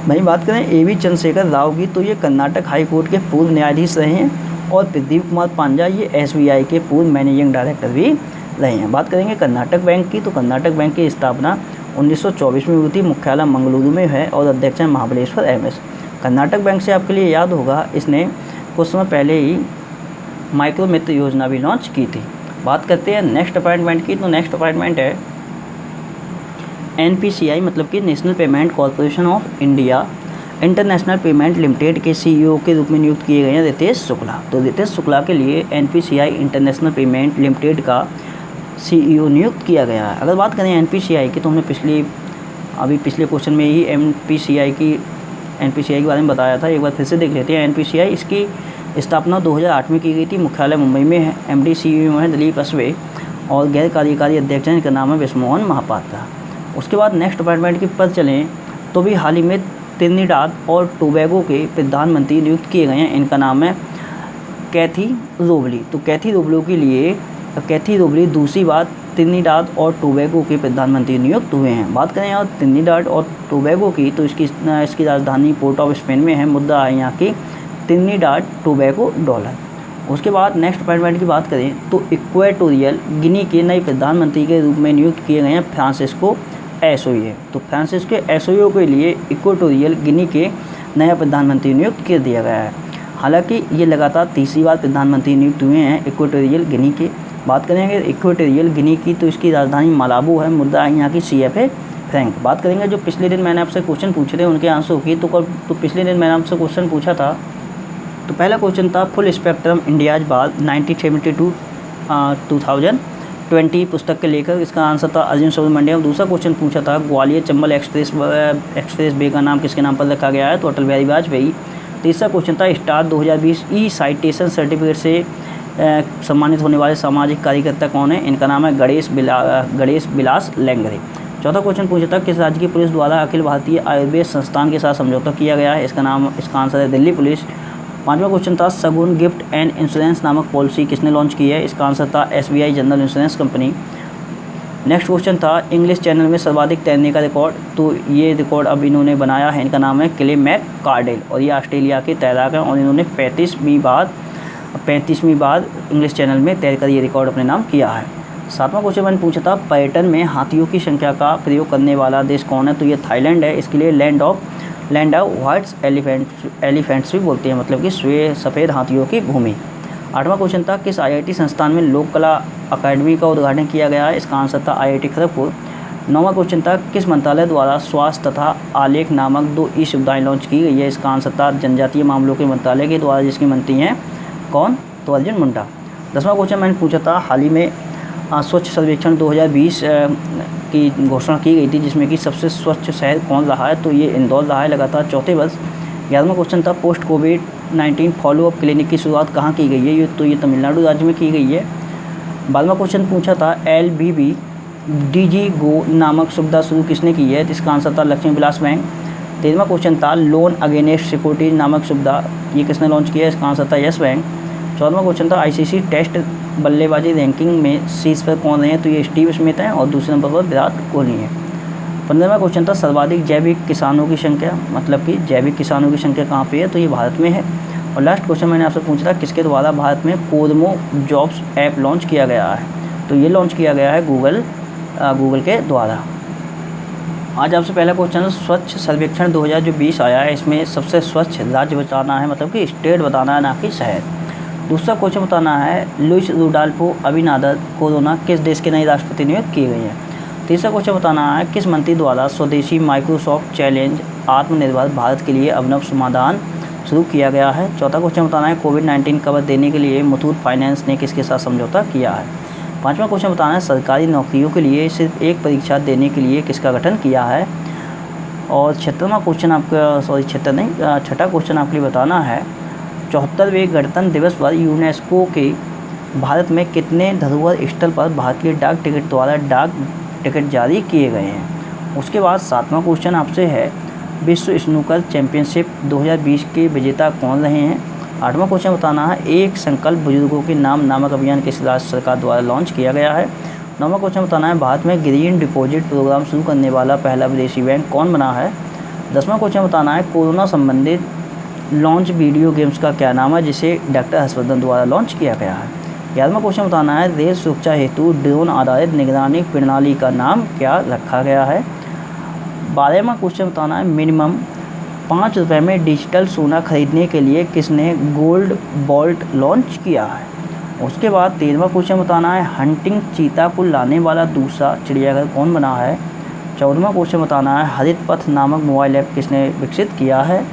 वहीं बात करें AV चंद्रशेखर राव की, तो ये कर्नाटक हाई कोर्ट के पूर्व न्यायाधीश रहे हैं। और प्रदीप कुमार पांजा ये SBI के पूर्व मैनेजिंग डायरेक्टर भी रहे हैं। बात करेंगे कर्नाटक बैंक की, तो कर्नाटक बैंक की स्थापना 1924 में हुई थी, मुख्यालय मंगलुरु में है और अध्यक्ष हैं महाबलेश्वर MS। कर्नाटक बैंक से आपके लिए याद होगा इसने कुछ समय पहले ही माइक्रो मित्र योजना भी लॉन्च की थी। बात करते हैं नेक्स्ट अपॉइंटमेंट की, तो नेक्स्ट अपॉइंटमेंट है NPCI, मतलब कि national payment corporation of India international payment limited के CEO के रूप में नियुक्त किए गए हैं रितेश शुक्ला। तो रितेश शुक्ला के लिए NPCI इंटरनेशनल पेमेंट लिमिटेड का CEO नियुक्त किया गया है। अगर बात करें NPCI की, तो हमने पिछले क्वेश्चन में ही NPCI के बारे में बताया था, एक बार फिर से देख लेते हैं। NPCI इसकी स्थापना 2008 में की गई थी, मुख्यालय मुंबई में है। MD CEO हैं दिलीप असवे और गैर कार्यकारी अध्यक्ष हैं, इनका नाम है विश्वमोहन महापात्रा। उसके बाद नेक्स्ट अपॉइंटमेंट की पर चलें, तो भी हाल ही में त्रिनिदाद और टोबैगो के प्रधानमंत्री नियुक्त किए गए हैं, इनका नाम है कैथी रोवली। तो कैथी रोवली दूसरी बार त्रिनिदाद और टोबैगो के प्रधानमंत्री नियुक्त हुए हैं। बात करें और त्रिनिदाद और टोबैगो की, तो इसकी राजधानी पोर्ट ऑफ स्पेन में है। मुद्दा है यहाँ की त्रिनिदाद टोबैगो डॉलर। उसके बाद नेक्स्ट अपॉइंटमेंट की बात करें तो इक्वेटोरियल गिनी के नए प्रधानमंत्री के रूप में नियुक्त किए गए हैं फ्रांसिस्को एसोयो। तो फ्रांसिस्को एसोयो के लिए इक्वेटोरियल गिनी के नया प्रधानमंत्री नियुक्त कर दिया गया है। हालांकि ये लगातार तीसरी बार प्रधानमंत्री नियुक्त हुए हैं इक्वेटोरियल गिनी के। बात करेंगे इक्वेटोरियल गिनी की, तो इसकी राजधानी मालाबो है। मुद्दा है यहाँ की CFA फ्रैंक। बात करेंगे जो पिछले दिन मैंने आपसे क्वेश्चन पूछे थे उनके आंसर की, तो पिछले दिन मैंने आपसे क्वेश्चन पूछा था। तो पहला क्वेश्चन था फुल स्पेक्ट्रम इंडियाज बार 1972-2020 पुस्तक के लेखक, इसका आंसर था अर्जुन सुब्रमण्यम। दूसरा क्वेश्चन पूछा था ग्वालियर चंबल एक्सप्रेस वे का नाम किसके नाम पर रखा गया है, तो अटल बिहारी वाजपेयी। तीसरा क्वेश्चन था स्टार 2020 ई साइटेशन सर्टिफिकेट से सम्मानित होने वाले सामाजिक कार्यकर्ता कौन है, इनका नाम है गणेश बिलास लेंगरे। चौथा क्वेश्चन पूछा था किस राज्य की पुलिस द्वारा अखिल भारतीय आयुर्वेद संस्थान के साथ समझौता किया गया है, इसका आंसर है दिल्ली पुलिस। पांचवा क्वेश्चन था सगुन गिफ्ट एंड इंश्योरेंस नामक पॉलिसी किसने लॉन्च की है, इसका आंसर था SBI general insurance company. Next question था इंग्लिश चैनल में सर्वाधिक तैरने का रिकॉर्ड, तो ये रिकॉर्ड अब इन्होंने बनाया है, इनका नाम है क्ले मैककार्डेल और ये ऑस्ट्रेलिया के तैराक हैं और इन्होंने 35वीं बार इंग्लिश चैनल में तैरकर ये रिकॉर्ड अपने नाम किया है। सातवां क्वेश्चन मैंने पूछा था पर्यटन में हाथियों की संख्या का प्रयोग करने वाला देश कौन है, तो ये थाईलैंड है। इसके लिए लैंड ऑफ व्हाइट्स एलिफेंट्स भी बोलते हैं, मतलब कि सफ़ेद हाथियों की भूमि। आठवां क्वेश्चन था किस IIT संस्थान में लोक कला अकादमी का उद्घाटन किया गया है, इसका आंसर था IIT खड़गपुर। नौवां क्वेश्चन था किस मंत्रालय द्वारा स्वास्थ्य तथा आलेख नामक 2 ई-सुविधाएँ लॉन्च की गई है, इसका आंसर था जनजातीय मामलों के मंत्रालय के द्वारा, जिसकी मंत्री हैं कौन, तो अर्जुन मुंडा। 10वां क्वेश्चन मैंने पूछा था हाल ही में स्वच्छ सर्वेक्षण 2020 की घोषणा की गई थी, जिसमें कि सबसे स्वच्छ शहर कौन रहा है, तो ये इंदौर रहा है लगातार चौथे वर्ष। 11वां क्वेश्चन था पोस्ट कोविड-19 फॉलोअप क्लिनिक की शुरुआत कहाँ की गई है, तो ये तमिलनाडु राज्य में की गई है। 12वां क्वेश्चन पूछा था LBB DG Go नामक सुविधा शुरू किसने की है, इसका आंसर था लक्ष्मी विलास बैंक। 13वां क्वेश्चन था लोन अगेंस्ट सिक्योरिटीज नामक सुविधा ये किसने लॉन्च किया है, इसका आंसर था यस बैंक। 14वां क्वेश्चन था ICC टेस्ट बल्लेबाजी रैंकिंग में शीर्ष पर कौन रहे हैं, तो ये स्टीव स्मिथ हैं और दूसरे नंबर पर विराट कोहली हैं। 15वां क्वेश्चन था सर्वाधिक जैविक किसानों की संख्या, मतलब कि जैविक किसानों की संख्या कहाँ पे है, तो ये भारत में है। और लास्ट क्वेश्चन मैंने आपसे पूछा था किसके द्वारा भारत में कोदमो जॉब्स ऐप लॉन्च किया गया है, तो ये लॉन्च किया गया है गूगल के द्वारा। आज आपसे पहला क्वेश्चन स्वच्छ सर्वेक्षण 2020 आया है, इसमें सबसे स्वच्छ राज्य बताना है, मतलब कि स्टेट बताना है, ना कि शहर। दूसरा क्वेश्चन बताना है लुइस रुडोल्फो अबिनादर कोरोना किस देश के नए राष्ट्रपति नियुक्त किए गए हैं। तीसरा क्वेश्चन बताना है किस मंत्री द्वारा स्वदेशी माइक्रोसॉफ्ट चैलेंज आत्मनिर्भर भारत के लिए अभिनव समाधान शुरू किया गया है। चौथा क्वेश्चन बताना है कोविड-19 कवर देने के लिए मुथूट फाइनेंस ने किसके साथ समझौता किया है। पांचवा क्वेश्चन बताना है सरकारी नौकरियों के लिए सिर्फ एक परीक्षा देने के लिए किसका गठन किया है। और छठा क्वेश्चन आपके लिए बताना है 74वें गणतंत्र दिवस पर यूनेस्को के भारत में कितने धरोहर स्थल पर भारतीय डाक टिकट द्वारा डाक टिकट जारी किए गए हैं। उसके बाद 7वां क्वेश्चन आपसे है विश्व स्नूकर चैंपियनशिप 2020 के विजेता कौन रहे हैं। 8वां क्वेश्चन बताना है एक संकल्प बुजुर्गों के नाम नामक अभियान किस राज्य सरकार द्वारा लॉन्च किया गया है। 9वां क्वेश्चन बताना है भारत में ग्रीन डिपॉजिट प्रोग्राम शुरू करने वाला पहला विदेशी बैंक कौन बना है। 10वां क्वेश्चन बताना है कोरोना संबंधित लॉन्च वीडियो गेम्स का क्या नाम है जिसे डॉक्टर हर्षवर्धन द्वारा लॉन्च किया गया है। 11वां क्वेश्चन बताना है रेल सुरक्षा हेतु ड्रोन आधारित निगरानी प्रणाली का नाम क्या रखा गया है। 12वां क्वेश्चन बताना है मिनिमम 5 रुपये में डिजिटल सोना खरीदने के लिए किसने गोल्ड वॉल्ट लॉन्च किया है। उसके बाद 13वां क्वेश्चन बताना है हंटिंग चीता को लाने वाला दूसरा चिड़ियाघर कौन बना है। 14वां क्वेश्चन बताना है हरित पथ नामक मोबाइल ऐप किसने विकसित किया है।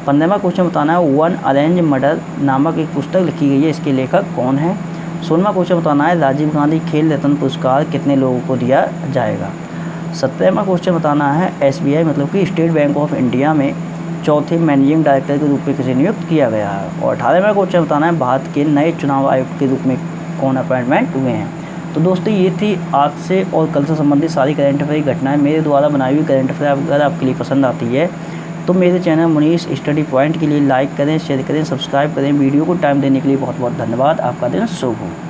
15वां क्वेश्चन बताना है वन अरेंज मर्डर नामक एक पुस्तक लिखी गई है, इसके लेखक कौन है। 16वां क्वेश्चन बताना है राजीव गांधी खेल रत्न पुरस्कार कितने लोगों को दिया जाएगा। 17वां क्वेश्चन बताना है SBI मतलब कि स्टेट बैंक ऑफ इंडिया में चौथे मैनेजिंग डायरेक्टर के रूप में किसे नियुक्त किया गया है। और 18वां क्वेश्चन बताना है भारत के नए चुनाव आयुक्त के रूप में कौन अपॉइंटमेंट हुए हैं। तो दोस्तों ये थी आज से और कल से संबंधित सारी करंट अफेयर घटनाएं मेरे द्वारा बनाई हुई करंट अफेयर अगर आपके लिए पसंद आती है तो मेरे चैनल मुनीस स्टडी पॉइंट के लिए लाइक करें, शेयर करें, सब्सक्राइब करें। वीडियो को टाइम देने के लिए बहुत बहुत धन्यवाद। आपका दिन शुभ हो।